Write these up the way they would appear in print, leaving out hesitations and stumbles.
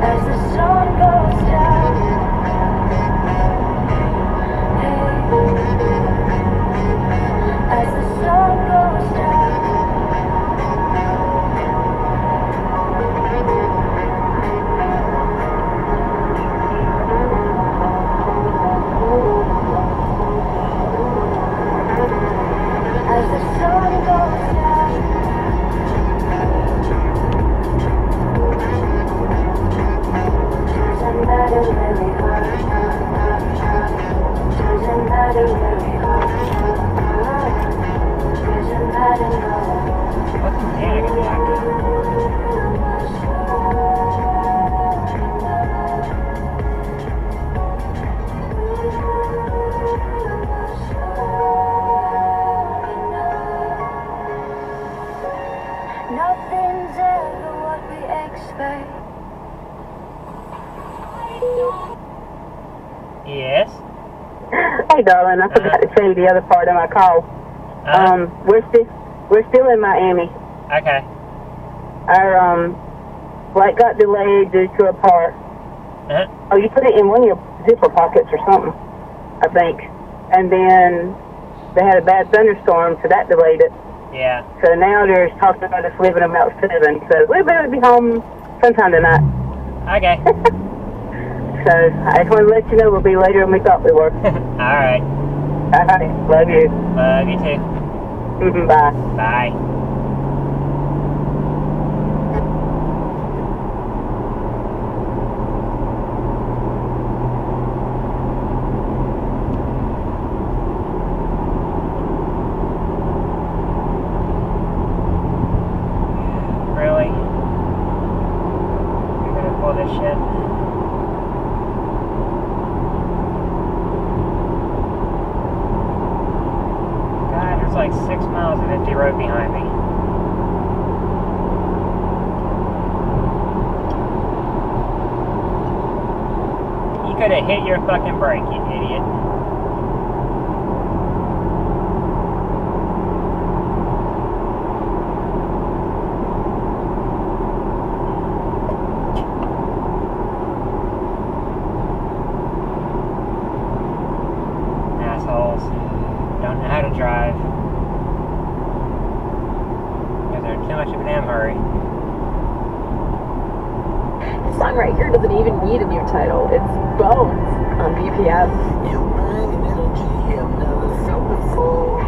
As the sun goes down, hey, as the sun goes down, as the sun goes down, doesn't matter very hard, doesn't matter very hard, doesn't matter no. What's the panic attack? Nothing's ever what we expect. Yes? Hey, darling, I forgot to tell you the other part of my call. We're still in Miami. Okay. Our flight got delayed due to a part. Oh, you put it in one of your zipper pockets or something, I think. And then they had a bad thunderstorm, so that delayed it. Yeah. So now they're talking about us leaving about 7. So we better be home sometime tonight. Okay. So I just want to let you know we'll be later than we thought we were. Alright. All right. Love you. Love you too. Bye. Bye. Really? You're gonna pull this shit? God, there's like 6 miles of empty road behind me. You could have hit your fucking brake, you idiot. Assholes. Don't know how to drive. Because they're in too much of a damn hurry. This song right here doesn't even need a new title. It's Bones on BPM. You bring an energy I've never felt before.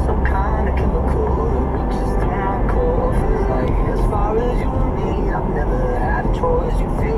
Some kind of chemical that reaches to my core. Feels like as far as you and me, I've never had a choice. You feel